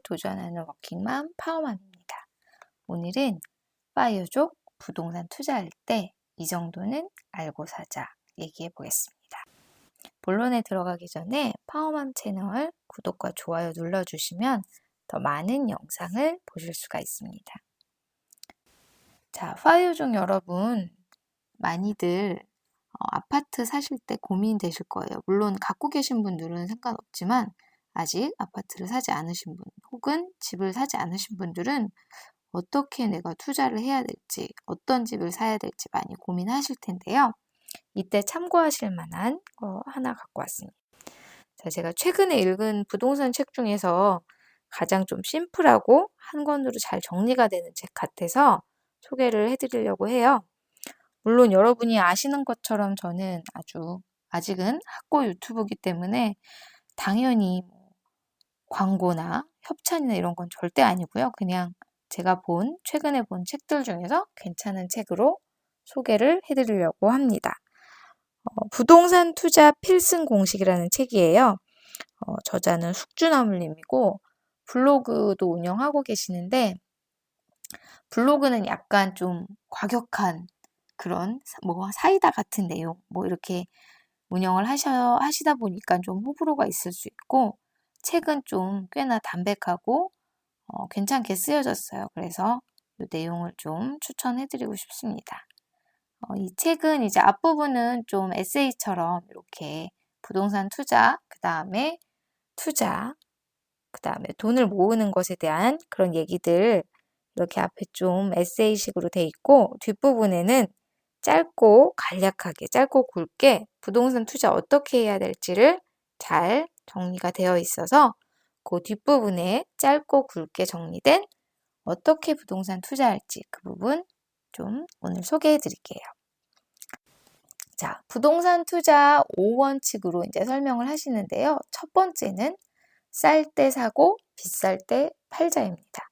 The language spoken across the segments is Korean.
도전하는 워킹맘 파워맘입니다. 오늘은 파이어족 부동산 투자할 때 이 정도는 알고 사자 얘기해 보겠습니다. 본론에 들어가기 전에 파워맘 채널 구독과 좋아요 눌러주시면 더 많은 영상을 보실 수가 있습니다. 자, 파이어족 여러분 많이들 아파트 사실 때 고민되실 거예요. 물론 갖고 계신 분들은 상관없지만 아직 아파트를 사지 않으신 분 혹은 집을 사지 않으신 분들은 어떻게 내가 투자를 해야 될지 어떤 집을 사야 될지 많이 고민하실 텐데요. 이때 참고하실 만한 거 하나 갖고 왔습니다. 자, 제가 최근에 읽은 부동산 책 중에서 가장 좀 심플하고 한 권으로 잘 정리가 되는 책 같아서 소개를 해드리려고 해요. 물론 여러분이 아시는 것처럼 저는 아직은 학고 유튜브이기 때문에 당연히 광고나 협찬이나 이런 건 절대 아니고요. 그냥 제가 최근에 본 책들 중에서 괜찮은 책으로 소개를 해드리려고 합니다. 부동산 투자 필승 공식이라는 책이에요. 저자는 숙주나물님이고 블로그도 운영하고 계시는데 블로그는 약간 좀 과격한 그런 사이다 같은 내용 이렇게 운영을 하시다 보니까 좀 호불호가 있을 수 있고 책은 좀 꽤나 담백하고 괜찮게 쓰여졌어요. 그래서 이 내용을 좀 추천해드리고 싶습니다. 이 책은 이제 앞부분은 좀 에세이처럼 이렇게 부동산 투자, 그 다음에 돈을 모으는 것에 대한 그런 얘기들 이렇게 앞에 좀 에세이식으로 돼 있고 뒷부분에는 짧고 간략하게, 짧고 굵게 부동산 투자 어떻게 해야 될지를 잘 정리가 되어 있어서 그 뒷부분에 짧고 굵게 정리된 어떻게 부동산 투자할지 그 부분 좀 오늘 소개해 드릴게요. 자, 부동산 투자 5원칙으로 이제 설명을 하시는데요. 첫 번째는 쌀 때 사고 비쌀 때 팔자입니다.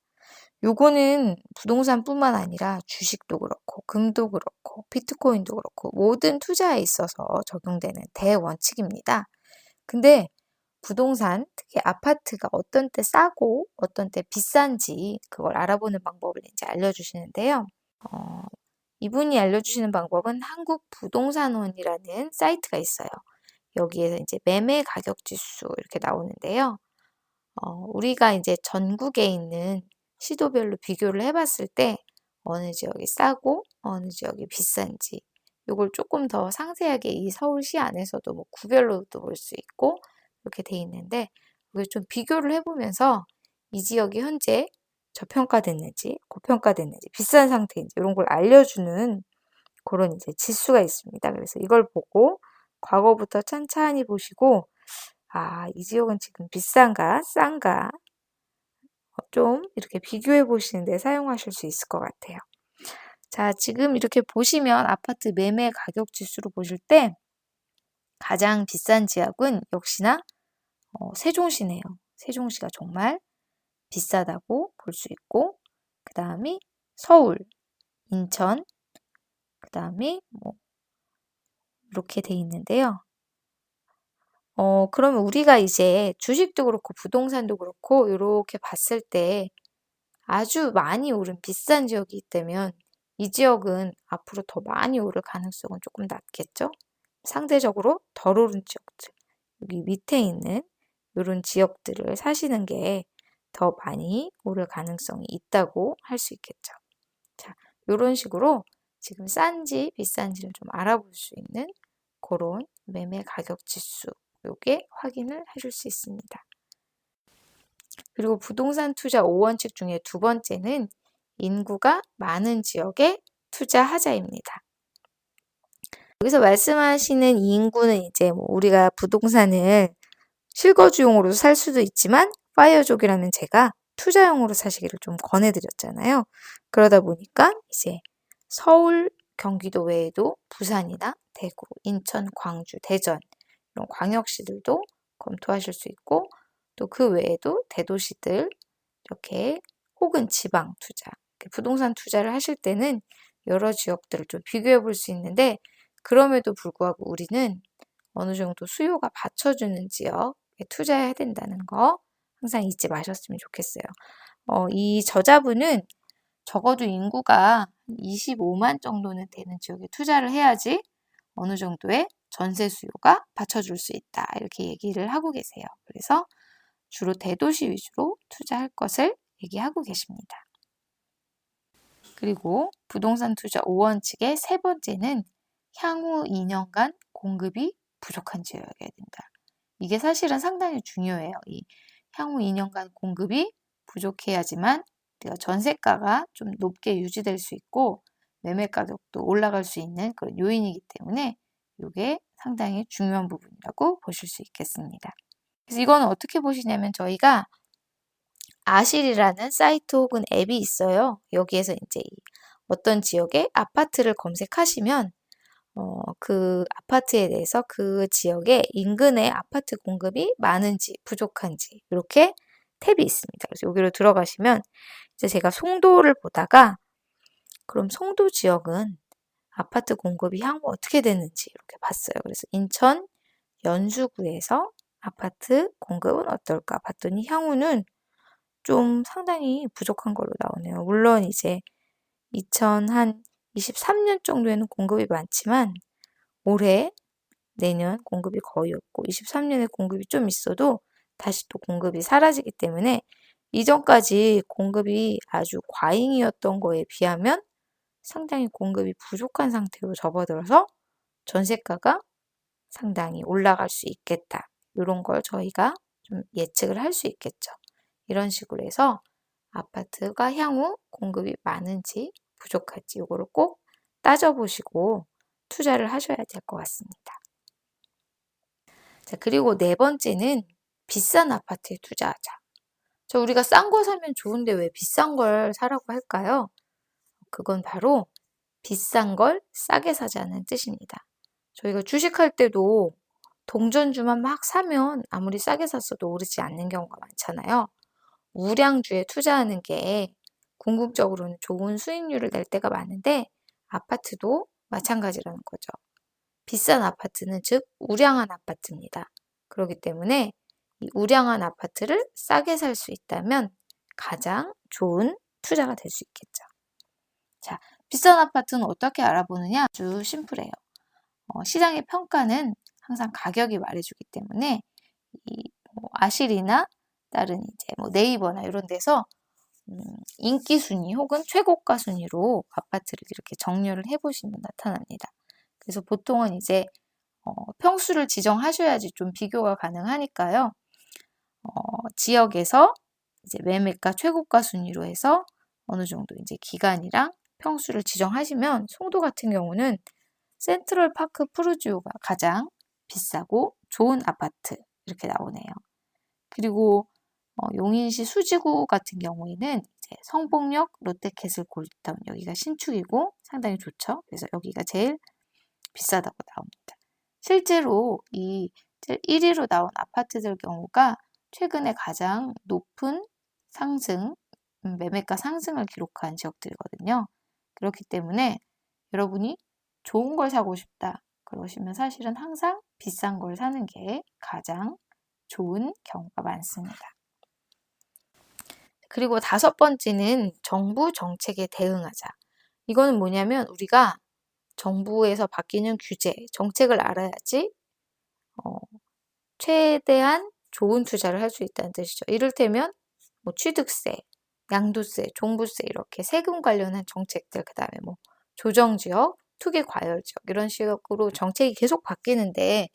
요거는 부동산뿐만 아니라 주식도 그렇고 금도 그렇고 비트코인도 그렇고 모든 투자에 있어서 적용되는 대원칙입니다. 근데 부동산, 특히 아파트가 어떤 때 싸고 어떤 때 비싼지 그걸 알아보는 방법을 이제 알려주시는데요. 이분이 알려주시는 방법은 한국부동산원이라는 사이트가 있어요. 여기에서 이제 매매 가격 지수 이렇게 나오는데요. 우리가 이제 전국에 있는 시도별로 비교를 해봤을 때 어느 지역이 싸고 어느 지역이 비싼지 이걸 조금 더 상세하게 이 서울시 안에서도 구별로도 볼 수 있고 이렇게 돼 있는데 이걸 좀 비교를 해보면서 이 지역이 현재 저평가됐는지 고평가됐는지 비싼 상태인지 이런 걸 알려주는 그런 이제 지수가 있습니다. 그래서 이걸 보고 과거부터 찬찬히 보시고 이 지역은 지금 비싼가 싼가 좀 이렇게 비교해 보시는데 사용하실 수 있을 것 같아요. 자, 지금 이렇게 보시면 아파트 매매 가격 지수로 보실 때 가장 비싼 지역은 역시나 세종시네요. 세종시가 정말 비싸다고 볼 수 있고 그 다음이 서울, 인천, 그 다음에 이렇게 돼 있는데요. 그러면 우리가 이제 주식도 그렇고 부동산도 그렇고 이렇게 봤을 때 아주 많이 오른 비싼 지역이 있다면 이 지역은 앞으로 더 많이 오를 가능성은 조금 낮겠죠? 상대적으로 덜 오른 지역들, 여기 밑에 있는 이런 지역들을 사시는 게 더 많이 오를 가능성이 있다고 할 수 있겠죠. 자, 이런 식으로 지금 싼지 비싼지를 좀 알아볼 수 있는 그런 매매 가격 지수 요게 확인을 해줄 수 있습니다. 그리고 부동산 투자 5원칙 중에 두 번째는 인구가 많은 지역에 투자하자입니다. 여기서 말씀하시는 이 인구는 이제 우리가 부동산을 실거주용으로 살 수도 있지만 파이어족이라면 제가 투자용으로 사시기를 좀 권해드렸잖아요. 그러다 보니까 이제 서울, 경기도 외에도 부산이나 대구, 인천, 광주, 대전 이런 광역시들도 검토하실 수 있고 또 그 외에도 대도시들 이렇게 혹은 지방 투자, 부동산 투자를 하실 때는 여러 지역들을 좀 비교해 볼 수 있는데 그럼에도 불구하고 우리는 어느 정도 수요가 받쳐주는 지역에 투자해야 된다는 거 항상 잊지 마셨으면 좋겠어요. 이 저자분은 적어도 인구가 25만 정도는 되는 지역에 투자를 해야지 어느 정도의 전세 수요가 받쳐줄 수 있다. 이렇게 얘기를 하고 계세요. 그래서 주로 대도시 위주로 투자할 것을 얘기하고 계십니다. 그리고 부동산 투자 5원칙의 세 번째는 향후 2년간 공급이 부족한 지역이어야 된다. 이게 사실은 상당히 중요해요. 이 향후 2년간 공급이 부족해야지만 우리가 전세가가 좀 높게 유지될 수 있고 매매 가격도 올라갈 수 있는 그런 요인이기 때문에 이게 상당히 중요한 부분이라고 보실 수 있겠습니다. 그래서 이건 어떻게 보시냐면 저희가 아실이라는 사이트 혹은 앱이 있어요. 여기에서 이제 어떤 지역의 아파트를 검색하시면 그 아파트에 대해서 그 지역의 인근의 아파트 공급이 많은지 부족한지 이렇게 탭이 있습니다. 그래서 여기로 들어가시면 이제 제가 송도를 보다가 그럼 송도 지역은 아파트 공급이 향후 어떻게 되는지 이렇게 봤어요. 그래서 인천 연수구에서 아파트 공급은 어떨까 봤더니 향후는 좀 상당히 부족한 걸로 나오네요. 물론 이제 2023년 정도에는 공급이 많지만 올해, 내년 공급이 거의 없고 23년에 공급이 좀 있어도 다시 또 공급이 사라지기 때문에 이전까지 공급이 아주 과잉이었던 거에 비하면 상당히 공급이 부족한 상태로 접어들어서 전세가가 상당히 올라갈 수 있겠다. 이런 걸 저희가 좀 예측을 할 수 있겠죠. 이런 식으로 해서 아파트가 향후 공급이 많은지 부족할지 이거를 꼭 따져보시고 투자를 하셔야 될 것 같습니다. 자, 그리고 네 번째는 비싼 아파트에 투자하자. 우리가 싼 거 사면 좋은데 왜 비싼 걸 사라고 할까요? 그건 바로 비싼 걸 싸게 사자는 뜻입니다. 저희가 주식할 때도 동전주만 막 사면 아무리 싸게 샀어도 오르지 않는 경우가 많잖아요. 우량주에 투자하는 게 궁극적으로는 좋은 수익률을 낼 때가 많은데 아파트도 마찬가지라는 거죠. 비싼 아파트는 즉 우량한 아파트입니다. 그렇기 때문에 이 우량한 아파트를 싸게 살 수 있다면 가장 좋은 투자가 될 수 있겠죠. 자, 비싼 아파트는 어떻게 알아보느냐? 아주 심플해요. 시장의 평가는 항상 가격이 말해주기 때문에 아실이나 다른 이제 네이버나 이런 데서 인기 순위 혹은 최고가 순위로 아파트를 이렇게 정렬을 해보시면 나타납니다. 그래서 보통은 이제 평수를 지정하셔야지 좀 비교가 가능하니까요. 지역에서 이제 매매가 최고가 순위로 해서 어느 정도 이제 기간이랑 평수를 지정하시면 송도 같은 경우는 센트럴파크 푸르지오가 가장 비싸고 좋은 아파트 이렇게 나오네요. 그리고 용인시 수지구 같은 경우에는 이제 성복역 롯데캐슬 골드타운 여기가 신축이고 상당히 좋죠. 그래서 여기가 제일 비싸다고 나옵니다. 실제로 이 1위로 나온 아파트들 경우가 최근에 가장 높은 상승, 매매가 상승을 기록한 지역들이거든요. 그렇기 때문에 여러분이 좋은 걸 사고 싶다 그러시면 사실은 항상 비싼 걸 사는 게 가장 좋은 경우가 많습니다. 그리고 다섯 번째는 정부 정책에 대응하자. 이거는 뭐냐면 우리가 정부에서 바뀌는 규제, 정책을 알아야지 최대한 좋은 투자를 할 수 있다는 뜻이죠. 이를테면 취득세, 양도세, 종부세 이렇게 세금 관련한 정책들, 그 다음에 조정지역, 투기과열지역 이런 식으로 정책이 계속 바뀌는데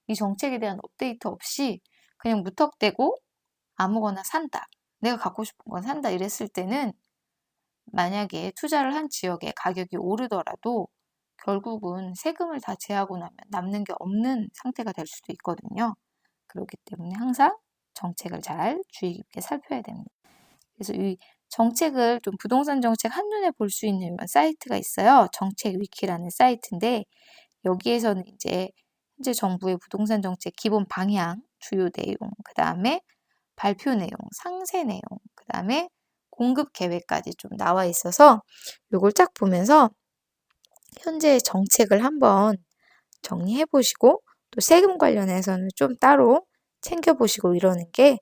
이 정책에 대한 업데이트 없이 그냥 무턱대고 아무거나 산다. 내가 갖고 싶은 건 산다 이랬을 때는 만약에 투자를 한 지역의 가격이 오르더라도 결국은 세금을 다 제하고 나면 남는 게 없는 상태가 될 수도 있거든요. 그렇기 때문에 항상 정책을 잘 주의 깊게 살펴야 됩니다. 그래서 이 정책을 좀 부동산 정책 한눈에 볼 수 있는 이런 사이트가 있어요. 정책 위키라는 사이트인데 여기에서는 이제 현재 정부의 부동산 정책 기본 방향, 주요 내용, 그 다음에 발표 내용, 상세 내용, 그 다음에 공급 계획까지 좀 나와 있어서 이걸 쫙 보면서 현재의 정책을 한번 정리해 보시고 또 세금 관련해서는 좀 따로 챙겨 보시고 이러는 게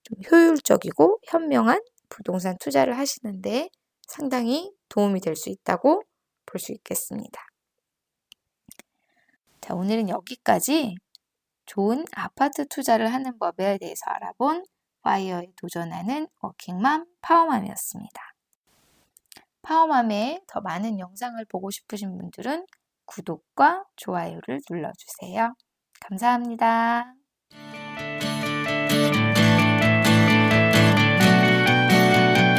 좀 효율적이고 현명한 부동산 투자를 하시는데 상당히 도움이 될 수 있다고 볼 수 있겠습니다. 자, 오늘은 여기까지 좋은 아파트 투자를 하는 법에 대해서 알아본 파이어에 도전하는 워킹맘 파워맘이었습니다. 파워맘의 더 많은 영상을 보고 싶으신 분들은 구독과 좋아요를 눌러주세요. 감사합니다.